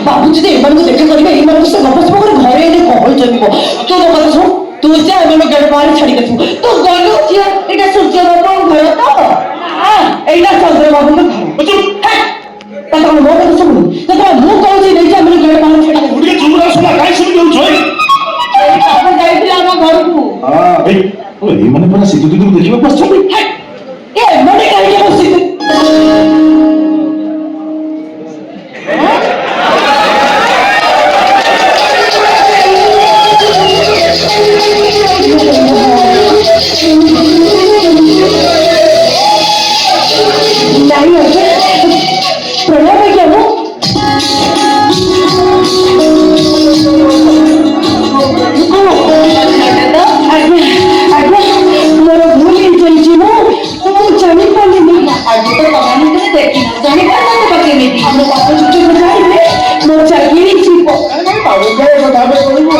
बाबू जी एମାନଙ୍କୁ ଦେଖା କରିବେ ଏମାନଙ୍କୁ ସେ ଗପସପ କରି ଘରେ ଏନେ କହଳ ଜମିବ ତୁ ତ କଥା ଶୁଣ ତୁ ଯା ଏମାନଙ୍କୁ ଗେଟ ବାହାରେ ଛାଡିକି ଆସିବୁ ତୁ ଗଲୁ ଝିଅ ଏଇଟା ସୂର୍ଯ୍ୟ ବାବୁଙ୍କ ଘର ତ ଏଇଟା ଚନ୍ଦ୍ର ବାବୁଙ୍କ ଘର ତାଙ୍କ ମୋ କଥା ଶୁଣୁ ଯେତେବେଳେ ମୁଁ କହୁଛି ନେଇକି ଆମେ ଗେଟ ବାହାରେ ଛାଡିକି ଆସିବୁ ଟିକେ ଚୁମୁରା ଶୁଣା କାଇଁ ଶୁଣି ଦଉଛ ବାବୁ ଯାଇଥିଲେ ଆମ ଘରକୁ ଏଇମାନେ ପୁରା ଶୀତ ଦିନକୁ ଦେଖିବାକୁ ଆସିଛନ୍ତି ଏମାନେ କାହିଁକି ବସିବେ नहीं प्रणाम है क्या वो मोर भूल ही चलची नो तो जानी पाली नहीं आज तो कमाने के देखी जानी पाली तो बाकी नहीं हम लोग आपको छुट्टी में जाएंगे मोर चाकरी छिपो बाबू काय କଥା ବେ କହିବୁ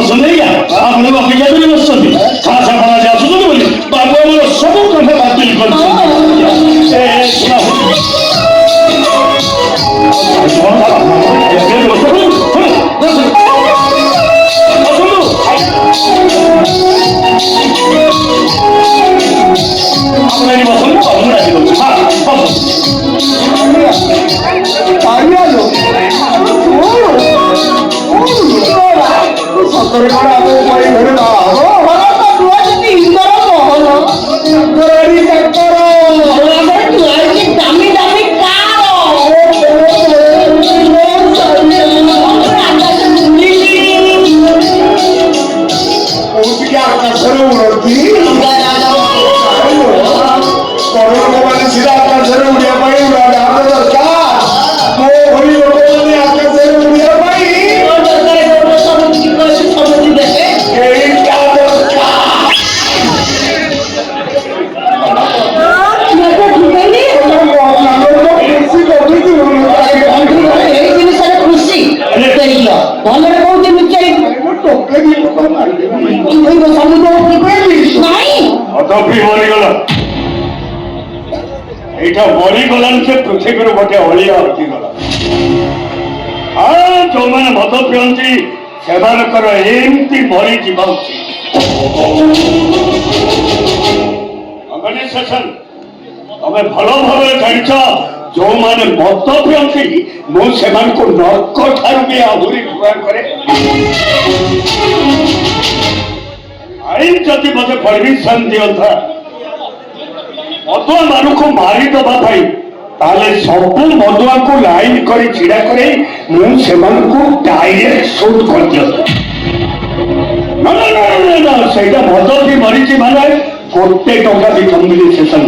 सुनैया ଆପଣ ଅପେକ୍ଷା କରି ବସିଛନ୍ତି ଖାସା ଖାନା ଯେ ଆସୁଛନ୍ତି ବୋଲି ବାବୁ ଆମର ସବୁ କଥା ବାତିଲ କରିଛନ୍ତି এইটা মরিগলান সে পৃথিবীর গোটে অলিয়া হটিগলা ଯୋଉମାନେ ମଦ ପିଅନ୍ତି ସେମାନଙ୍କର ଏମିତି ମରିଯିବା ଉଚିତ ଅର୍ଗାନାଇଜେସନ ତମେ ଭଲ ଭାବରେ ଜାଣିଛ ଯୋଉମାନେ ମଦ ପିଅନ୍ତି ମୁଁ ସେମାନଙ୍କୁ ନର୍କ ଠାରୁ ବି ଆହୁରି ଘୃଣା କରେ ଆଇନ ଯଦି ମତେ ପରମିଶନ ଦିଅନ୍ତା ମଦୁଆ ମାନଙ୍କୁ ମାରିଦବା ପାଇଁ ତାହେଲେ ସବୁ ମଦୁଆଙ୍କୁ ଲାଇନ କରି ଛିଡା କରି ମୁଁ ସେମାନଙ୍କୁ ଡାଇରେକ୍ଟ ସୁଟ୍ କରିଦିଅନ୍ତି ସେଇଟା ମଦ ବି ମରିଛି ମାନେ 1 ଟଙ୍କା ବି କମ୍ପିଟିସନ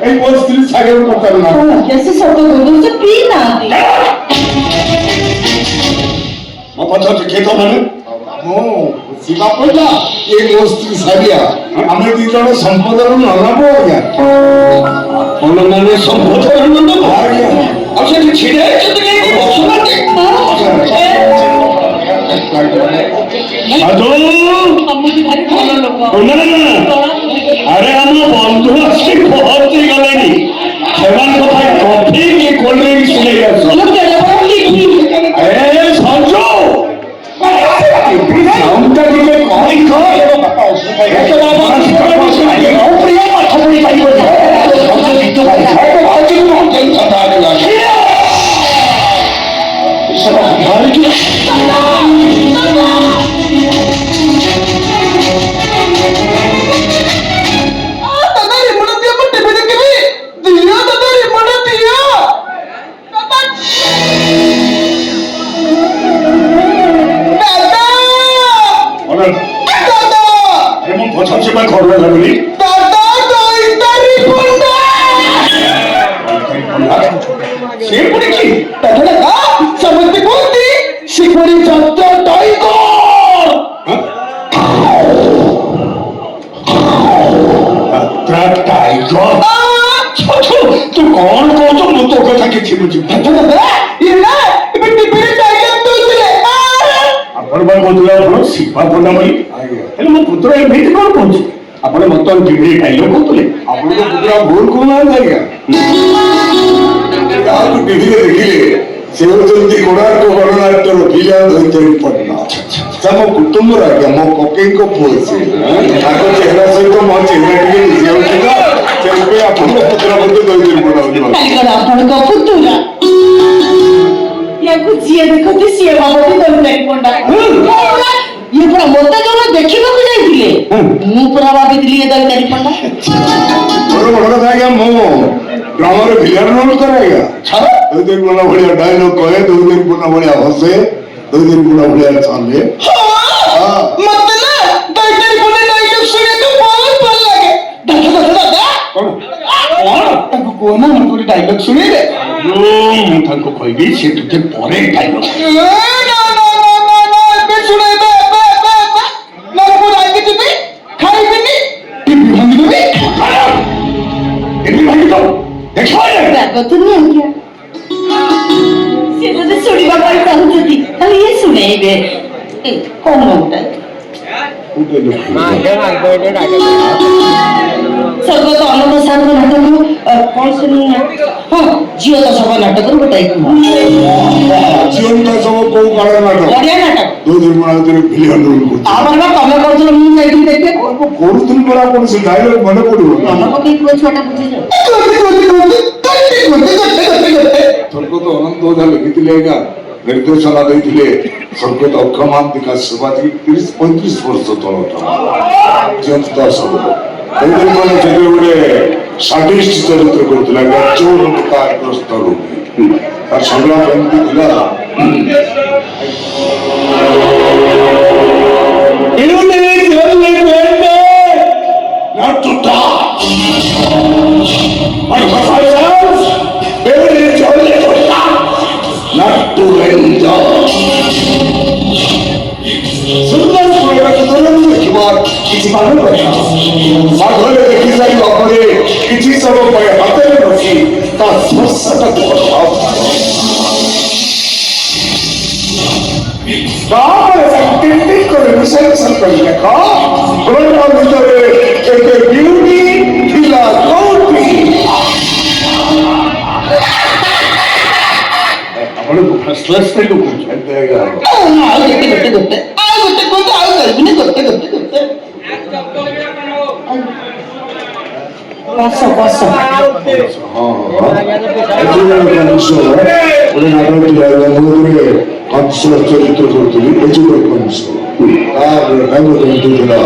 এই ମୋ ସ୍ତ୍ରୀ ସାଗର ପଚାରୁ ନା कैसे सब तो से पी ना ମୋ ପଚାରୁଛି କିଏ ତ ମାନେ ମୁଁ ଶିବା କହିଲା ଏ ମୋ ସ୍ତ୍ରୀ ସାରିଆ ଆମେ ଦି ଜଣ ସମ୍ପଦର ନନାବୁ ଆଜ୍ଞା ଆପଣ ମାନେ ସମ୍ପଦର ନନାବୁ ଆଜ୍ଞା ଆଉ ସେଠି ଛିଡ଼ା ହେଇଛନ୍ତି କାହିଁକି ବସୁନାହାନ୍ତି ସାଧୁ ଆରେ ଆମ ବନ୍ଧୁ ଆସି ପହଞ୍ଚି ଗଲେଣି ସେମାନଙ୍କ ପାଇଁ କଫି କି କୋଲ୍ଡ ଡ୍ରିଙ୍କସ ନେଇ ଆସ ସଞ୍ଜୁ ସାଉଣ୍ଡଟା ଟିକେ କହି ପ୍ରିୟ ପାଠ ପଢି ପାରିବ तू कौन कौन तो मुझे कथा किसी मुझे ଆପଣ ବା କହୁଥିଲେ ଆପଣ ଶିବା ପଣ୍ଡା ବୋଲି ଆଜ୍ଞା ହେଲେ ମୋ ପୁତ୍ର ଏମିତି କଣ କହୁଛି ଆପଣ ବର୍ତ୍ତମାନ ଟିଭିରେ ଡାଇଲଗ କହୁଥିଲେ ଆପଣଙ୍କ ପୁରା ଭୁଲ କହୁନାହାନ୍ତି ଆଜ୍ଞା ଯାହାକୁ ଟିଭିରେ ଦେଖିଲେ ସେ ହଉଛନ୍ତି କୋଣାର୍କ ଗଣନାଟ୍ୟର ଭିଲିଆନ ଧୈର୍ଯ୍ୟ ପଟ୍ଟନା ସେ ମୋ କୁଟୁମ୍ବର ଆଜ୍ଞା ମୋ କକେଇଙ୍କ ପୁଅ ସେ ତାଙ୍କ ଚେହେରା ସହିତ ମୋ ଚେହେରା ଟିକେ ମିଶି ଯାଉଛି ତ ସେଥିପାଇଁ ଆପଣଙ୍କ ପୁତ୍ର ମଧ୍ୟ ଧୈର୍ଯ୍ୟ ପଟ୍ଟନା ବୋଲି ଭାବୁଛି। କାଲି କଣ ଆପଣଙ୍କ ପୁତୁରା ୟାକୁ ଯିଏ ଦେଖନ୍ତି ସିଏ ଭାବନ୍ତି ଦୈତାରୀ ପଣ୍ଡା ଇଏ ପୁରା ମତେ ଯୋଉ ଦେଖିବାକୁ ଯାଇଥିଲେ ମୁଁ ପୁରା ଭାବିଥିଲି ଇଏ ଦୈତାରୀ ପଣ୍ଡା ମୋର ବଡ କଥା ଆଜ୍ଞା ମୁଁ ଡ୍ରାମାରେ ଭିଲିଆନ ରୋଲ କରେ ଆଜ୍ଞା ଦୈତାରୀ ପଟ୍ଟନା ଭଳିଆ ଡାଇଲଗ କହେ ଦୈତାରୀ ପଟ୍ଟନା ଭଳିଆ ହସେ ଦୈତାରୀ ପଟ୍ଟନା ଭଳିଆ ଚାଲେ ମତେ ନା ଦୈତାରୀ ପଣ୍ଡା ଡାଇଲଗ ଶୁଣିବାକୁ ବହୁତ ଭଲ ଲାଗେ ଦାଦା କଣ ତାକୁ କୁହ ନା ମୁଁ ଗୋଟେ ଡାଇଲଗ ଶୁଣିବେ ମୁଁ ତାଙ୍କୁ କହିବି ସେ ତୁତେ ପରେ ଡାଇଲଗ ଏବେ ଶୁଣେଇବେ ମୁଁ ରାଗିଯିବି ଖାଇବିନି ଟିଭି ଭାଙ୍ଗିଦେବି ଏମିତି ଭାଙ୍ଗିଛ ଦେଖିବ ରାଗନ୍ତୁନି ଆଜ୍ଞା ସେ ଯଦି ଶୁଣିବା ପାଇଁ ଚାହୁଁଛନ୍ତି ତାହେଲେ ଇଏ ଶୁଣେଇବେ କଣ ଗୋଟେ ସ୍ୱର୍ଗତ ଅନନ୍ତ ସାରଙ୍କ ନାଟକରୁ କଣ ଶୁଣି ହଁ ଝିଅ ତ ସଭା ନାଟକରୁ ଗୋଟାଏ ଜିଅନ୍ତା ସବୁ କୋଉ କାଳ ନାଟକ ବଢିଆ ନାଟକ ଦୈତାରୀ ପଟ୍ଟନା ଭିତରେ ଭିଲିଆନ ରୋଲ କରୁଛି ଆମର ବା ତମେ କହୁଥିଲ ମୁଁ ଯାଇଥିଲି ଦେଖିବାକୁ କରୁଥିଲି ପରା ଆପଣ ସେ ଡାଇଲଗ ମନେ ପଡିବ ମନ ପକେଇ ପୁଅ ଛୁଆଟା ବୁଝିଯାଉ ସ୍ୱର୍ଗତ ଅନନ୍ତ ଓଝା ଲେଖିଥିଲେ ଆଜ୍ଞା ନିର୍ଦ୍ଦେଶନା ଦେଇଥିଲେ ସ୍ୱର୍ଗତ ଅକ୍ଷମାନ୍ତିକା ଶିବାଜୀ 30-35 ବର୍ଷ ତଳ ଜିଅନ୍ତା ସବୁ ଦୈତାରୀ ପଟ୍ଟନା ସେଥିରେ ଗୋଟେ ସାଡିଷ୍ଟ ଚରିତ୍ର କରୁଥିଲା ଆଜ୍ଞା ଚୋର କାରଗ୍ରସ୍ତ ରୋଗୀ ତାର ସଂଗ୍ରାମ ଏମିତି ଥିଲା Not to die. My professors, very jolly to die, not to enjoy. ସୁନ୍ଦର ପ୍ରୟୋଜନ ଦେଖିବାର କିଛି ମାନ କଥା ମାଘରେ ଦେଖି ସାରିବା ପରେ କିଛି ସମୟ ପାଇଁ ହାତରେ ରଖି ତା ସ୍ପର୍ଶଟାକୁ ତାପରେ ସାଇଣ୍ଟିଫିକ କରି ରିସର୍ଚ୍ଚ କରି ଦେଖ ବ୍ରହ୍ମ ଭିତରେ କେତେ ବିୟୁଟି ଥିଲା କୋଉଠି ଆପଣଙ୍କୁ ଫାର୍ଷ୍ଟ କ୍ଲାସ୍ ପାଇଁ କହୁଛି ଏମିତି ଆଜ୍ଞା ଆଉ ଗୋଟେ କୁହନ୍ତୁ ଆଉ କରିବିନି ଗୋଟେ ବସ ହଁ ଗୋଟେ ନାଟକ ଥିଲା ମୁଁ କଂସ ଚରିତ୍ର କରୁଥିଲି ଏଜୁର କଂସ ତାର ରଙ୍ଗ କେମିତି ଥିଲା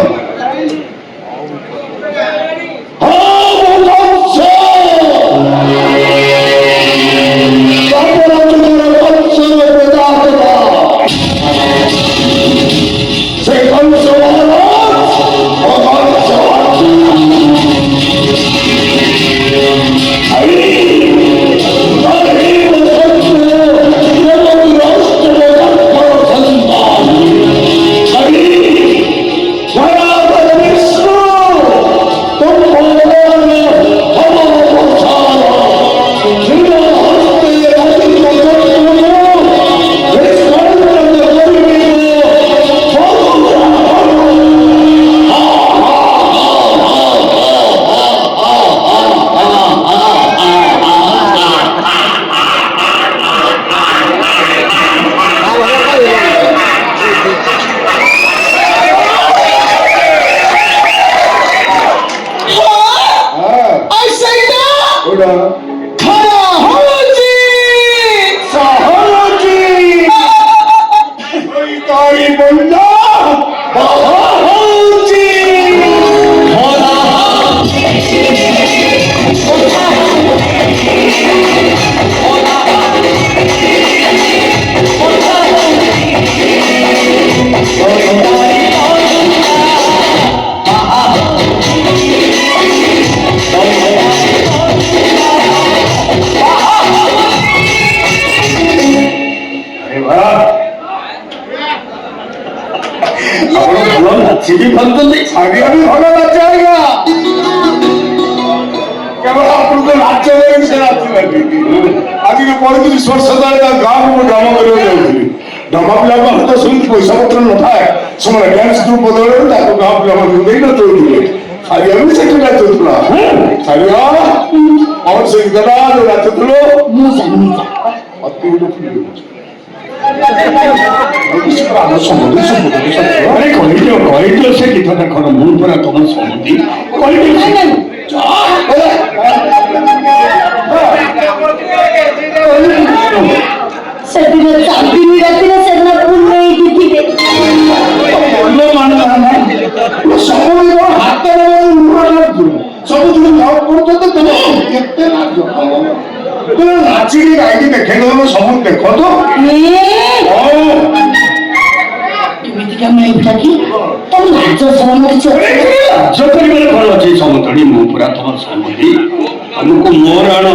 ସିବି ଭାବୁଛନ୍ତି ଆଜ୍ଞା ବି ଭଲ ନାଚ ଆଜ୍ଞା କେବଳ ଆପଣଙ୍କ ନାଚ ସେ ନାଚିଲାନି ଆଜିକି 35 ବର୍ଷ ତଳେ ତା ଗାଁକୁ ମୁଁ କାମ କରିବାକୁ ଯାଉଥିଲି ଜମା ପିଲାଙ୍କ ହାତ ସେମିତି ପଇସା ପତ୍ର ନଥାଏ ସେମାନେ ଡ୍ୟାନ୍ସ ଗ୍ରୁପ ବଦଳରେ ତାକୁ ଗାଁ ପିଲାମାନଙ୍କୁ ଦେଇ ନଚଉଥିଲେ ସାରିଆ ବି ସେଠି ନାଚୁଥିଲା ସାରିଆ ଆମର ସେ ଗୀତଟା ଯୋଉ ନାଚୁଥିଲୁ ମୁଁ ଜାଣିନି ଅତି ଗୋଟେ ଆମ ସମୁଦ୍ର ଆରେ କହିଦିଅ ସେ ଗୀତଟା କଣ ମୁଁ ପରା ତମ ସମୁଦି ସେଦିନ ଚାନ୍ଦିନୀ ରାତିରେ ସେଦିନ ପୂର୍ଣ୍ଣ ହେଇକି ଥିବେ ସବୁଦିନ ହାତରେ ସବୁଦିନ ଜବ୍ କରୁଛନ୍ତି ତମେ କେତେ ତମେ ନାଚିକି ଗାଇକି ଦେଖେଇ ଦଉନ ସବୁ ଦେଖ ତ ଏମିତିକା ମିଳିଲା କି ତମ ଲାଜ ଶରମ କିଛି ଲାଜ କରିବାରେ କଣ ଅଛି ସମୁଦୀ ମୁଁ ପୁରା ତମ ସମୁଦି ତମକୁ ମୋର ଆଣ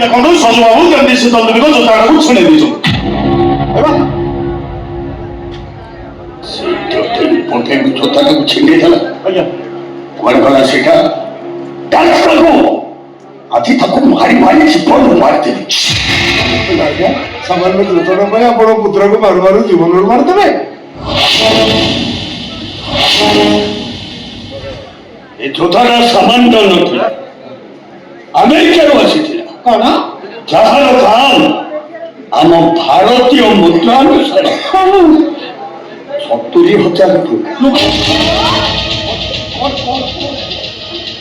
ଦେଖନ୍ତୁ ସଜବାବୁ କେମିତି ସେ ଦଣ୍ଡିକ ଜୋତାଟାକୁ ଛିଣ୍ଡେଇ ଦେଇଛନ୍ତି ଜୋତାଟାକୁ ଛିଣ୍ଡେଇ ଦେଲା ଆଜ୍ଞା କୁଆଡେ ଗଲା ସେଇଟା ଆଜି ତାକୁ ମାରି ମାରି ଜୀବନରୁ ମାରିଦେବି ସାମାନ୍ୟ ଯୋଜନା ପାଇଁ ଆପଣ ପୁତ୍ରକୁ ମାରୁ ମାରୁ ଜୀବନରୁ ମାରିଦେବେ ଏ ଜୋତାଟା ସାମାନ୍ୟ ନଥିଲା ଆମେରିକାରୁ ଆସିଥିଲା କଣ ଯାହାର ଦାମ ଆମ ଭାରତୀୟ ମୁଦ୍ରା ଅନୁସାରେ 70,000 ଟଙ୍କା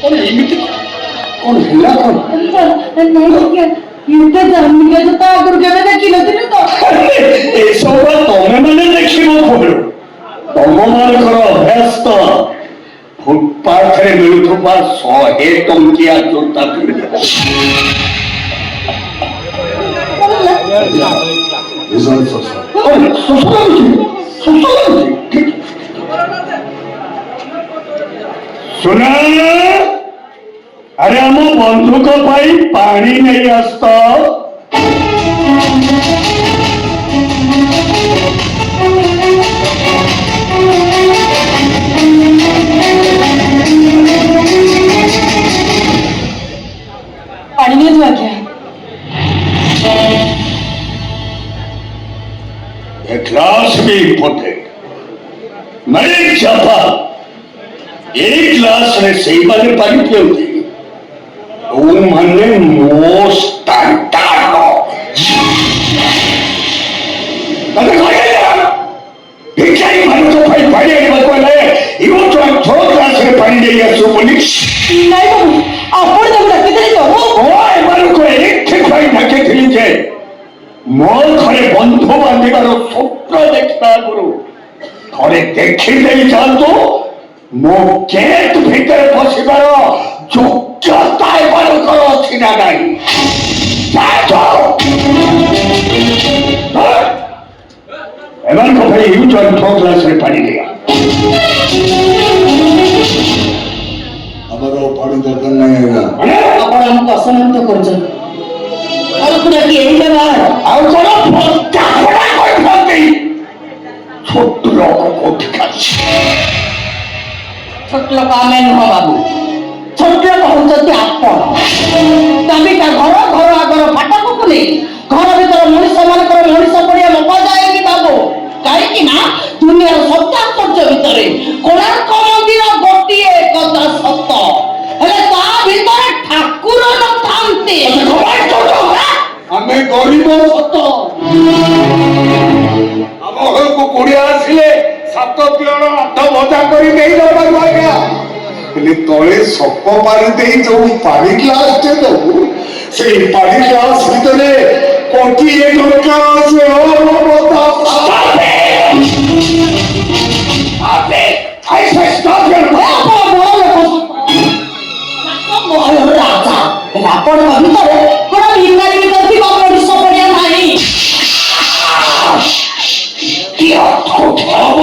କଣ ଏମିତି କଣ ହେଲା କଣ ଏତେ ଦାମିକା ଜୋତା ଆଗରୁ କେବେ ଦେଖିନଥିଲି ତ ଏସବୁ ତମେ ମାନେ ଦେଖିବ କୋଉଠୁ ତମମାନଙ୍କର ଅଭ୍ୟାସ ତ ଫୁଟପାଥରେ ମିଳୁଥିବା 100 ଟଙ୍କିଆ ଜୋତା ପିନ୍ଧିବ ଶୁଣା ଆରେ ଆମ ବନ୍ଧୁକ ପାଇଁ ପାଣି ନେଇ ଆସ ପାଣି ନିଅନ୍ତୁ ଆଜ୍ଞା A glass भी important. मेरे जापा एक ग्लास में सही वाले पानी पियोगे वो मने मोस्ट अंटानो अरे खाया बेचारी मानो तो भाई पानी आने बात वाला है इवो तो थोड़ा ग्लास में पानी दे या सो बोली ନାଇଁ ବାବୁ ଆପଣ ତାକୁ ଡାକିଦେଲେ ତ ओए मानो को एक ठीक भाई ढके थी जे मोर घरे बंधु बांधिबार स्वप्न देखा गुरु घरे देखी देई जातु मो गेट भीतर पशिबार योग्यता एमानकर अछि ना नाही एमान को भाई यूज और थो ग्लास रे पानी दिया ଆମର ପାଣି ଦରକାର ନାହିଁ ଆଜ୍ଞା ଆପଣ ଆମକୁ ଅସମ୍ମାନ କରୁଛନ୍ତି ଆମକୁ ଡାକି ଏଇ ବ୍ୟବହାର ଆଉ କଣ ଫଟା ଫଟା କଇ ଫଟି ছোট লোক কোটি কাছে ଛୋଟ ଲୋକ ଆମେ ନୁହଁ ବାବୁ ଛୋଟ ଲୋକ ହଉଛନ୍ତି ଆପଣ ଦାମିକା ଘର ଘର ଆଗର ଫାଟକକୁ ନେଇ ଘର ଭିତର ମଣିଷ ମାନଙ୍କର ମଣିଷ ପଡ଼ିଆ ମଜାଏକି ବାବୁ କାହିଁକି ନା ଦୁନିଆର ସତ୍ୟାଶ୍ଚର୍ଯ୍ୟ ଭିତରେ କୋଣାର୍କ ମନ୍ଦିର ଗୋଟିଏ କଥା ସତ ହେଲେ ତା ଭିତରେ ଠାକୁର ନଥାନ୍ତି ଆମେ ଗରିବ ସତ ଆମ ଘରକୁ କୁଡ଼ିଆ ଆସିଲେ 7 ତିଅଣ 8 ଭଜା କରି ଦେଇ ଦେବାକୁ ଆଜ୍ଞା ହେଲେ ତଳେ ସପ ପାଣି ଦେଇ ଯୋଉ ପାଣି ଗ୍ଲାସଟେ ଦବୁ ସେଇ ପାଣି ଗ୍ଲାସ ଭିତରେ 20 ଟଙ୍କା ଅଛି ଭିତରେ ଗୋଟେ ଭିକାରୀ ଥିବ ମଣିଷ ପଡ଼ିଆ ନାହିଁ। কি অর্থ খাব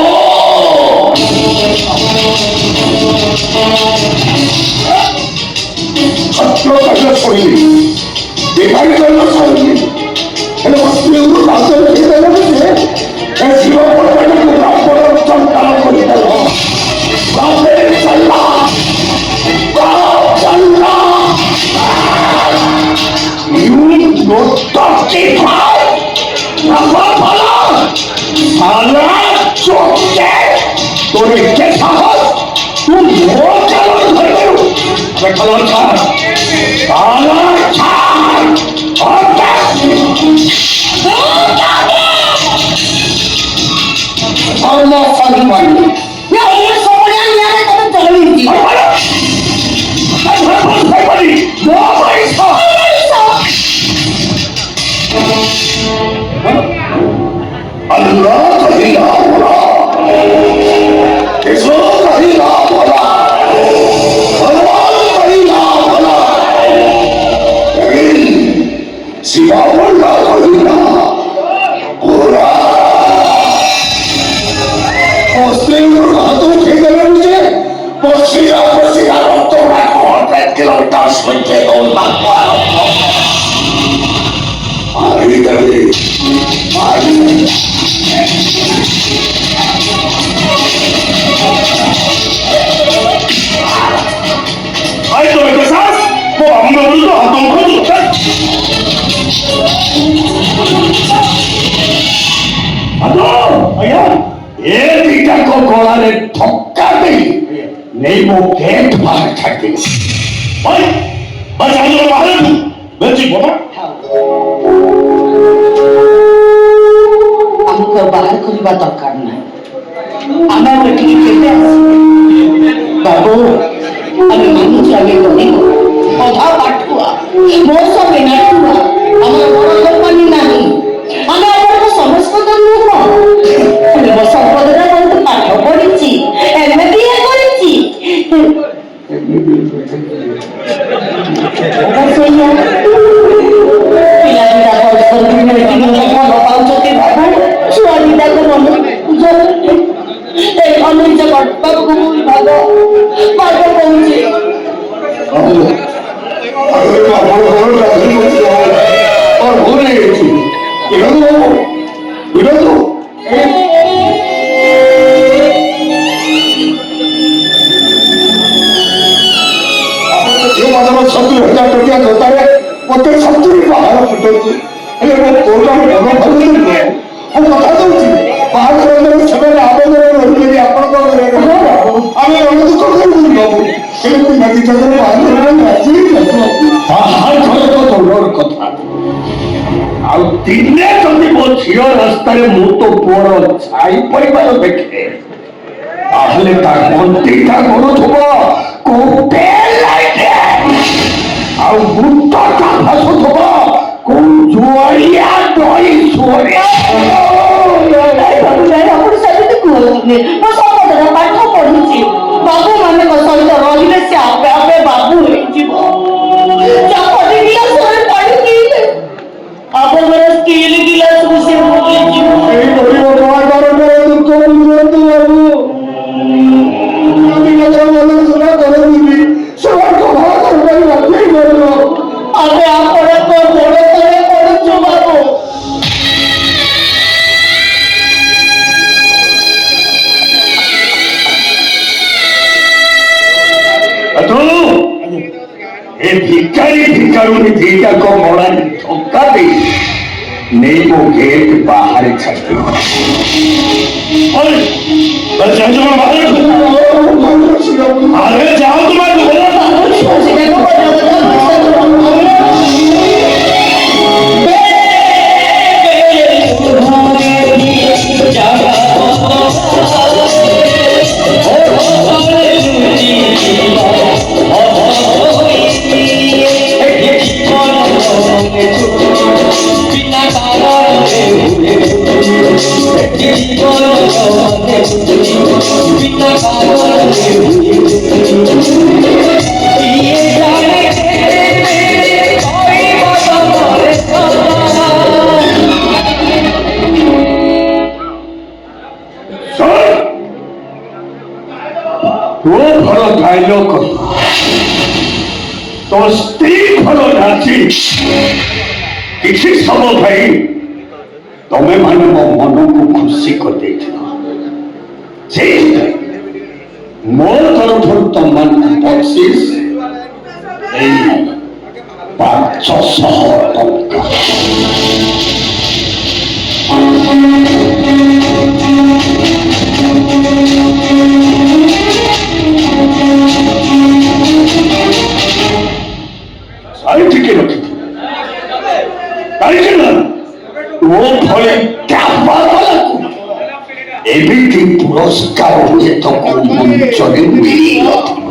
ছাত্র কাছে শরীর বেকারি জন্য শরীর ହେଲେ ସ୍ତ୍ରୀରୁ ରାଜ ଲେଖିଦେଲେ ଯେ ଏ ଝିଅ ପରିବାରକୁ ରାବଣ ସନ୍ତାନ କରିଦେଲ ରାଜରେ ଚାଲିଲା ଚାଲିଲା তোর কে সাহস তুই মোর চালন ধরবেন বেকার ছাড় চালন ছাড় Allah kalilah bola, eso kalilah bola, Allah kalilah bola, siapa bola kalilah bola. Posterior atau kegalan je, posterior atau nak kilometer sebanyak otak. Hari tadi, hari. Ay, ¿tú me casas? Pues a mí me gusta a todo el mundo. Aduh, ayah, ini kan kau kolane thokka dei, नहीं वो gate बाहर छाटे। Ay, baca aja lo bahala tu. Benci bola. ଆମକୁ ବାହାର କରିବା ଦରକାର ନାହିଁ। ଆମେ ଆଉ ଏଠିକି କେବେ ଆସିବେ? ବାବୁ, ଆମେ ମାନୁଛୁ ଆମେ ଗରିବ, ଅଧା ପାଠୁଆ, ମଣିଷ ବିନାଠୁଆ, ଆମର ବଡ଼ କମ୍ପାନୀ ନାହିଁ, ଆମେ ଆପଣଙ୍କ ସମସ୍ତଙ୍କ ନୁହଁ। ହେଲେ ମୋ ସମ୍ପଦରେ ବହୁତ ପାଠ ପଢିଛି, MBA କରିଛି। ସେଇଆ ପିଲା ପିଲା ଭଲ ପାଉଛନ୍ତି ବାବୁ, ଛୁଆ ଦିଟାକୁ ମନ ନିଜ କର୍ତ୍ତବ୍ୟକୁ ଭୁଲ ଭାଗ କହୁଛି। और भूल नहीं गई थी विरोध सत्तरी हजार टकिया जोतारे मत सत्तरी बाहर फुटुची हेले मो कोर्टार मनो भरले नुहे मो कथा दउची बाहर समय आवेदन रही आपण आमे अनुदुख करू बाबू केमती नदी जगह बाहर राजी बाहर घर तो तोर कथा आ दिने जदि मो झियो रास्ता मु तो पुअर छाई परिवार देखे ताहले ता मंत्रीटा करूथुब कोटे लाइटे आ मुट्टा भासुथुब को जुआरिया दई सोरिया ଆପଣ ସେମିତି କୁହନ୍ତୁନି, ମୋ ସମ୍ପଦରେ ପାଠ ପଢୁଛି, ବାବୁ ମାନଙ୍କ ସହିତ ରହିଲେ ସେ ଆପେ ଆପେ ବାବୁ ହେଇଯିବ। ଚାପଟି ଗିଲାସରେ ପାଣି ପିଇଲେ ଆପଣଙ୍କର ଷ୍ଟିଲ ଗିଲାସକୁ ସେ ଭୁଲିଯିବ। এই গরিব তোমার বড় দুঃখ বলতো বাবু আমি কথা বলে শোনা করে দিবি সবার কথা করবাই রাখতেই বললো ଆମେ ଆପଣଙ୍କ ଗୋଡ଼ ତଳେ ପଡୁଛୁ ବାବୁ। तू ये भिखारी भिखारुनी दीटा को मोड़ा धोखा दे नहीं वो गेट बाहर छाते Ay, baca aja lo bahala tu. Aरे जाओ तुम्हारे बोला था। ये जाने ପାଇଲ କହି ତୋ ସ୍ତ୍ରୀ ଘର ନାଚି କିଛି ସମୟ ପାଇଁ ତମେ ମାନେ ମୋ ମନକୁ ଖୁସି କରିଦେଇଥିଲ। ସେଇଥିପାଇଁ ମୋ ତରଫରୁ ତମମାନଙ୍କୁ ବକ୍ସିସ ଏଇ 500 ଟଙ୍କା। ସାଇଠିକି ରଖିଥିଲି କାହିଁକି ନା ଓ ଭଳି କାପାଗଲାକୁ ଏମିତି ପୁରସ୍କାର ହୁଏ ତ କୋଉ ମଞ୍ଚରେ ମିଳିନଥିବ।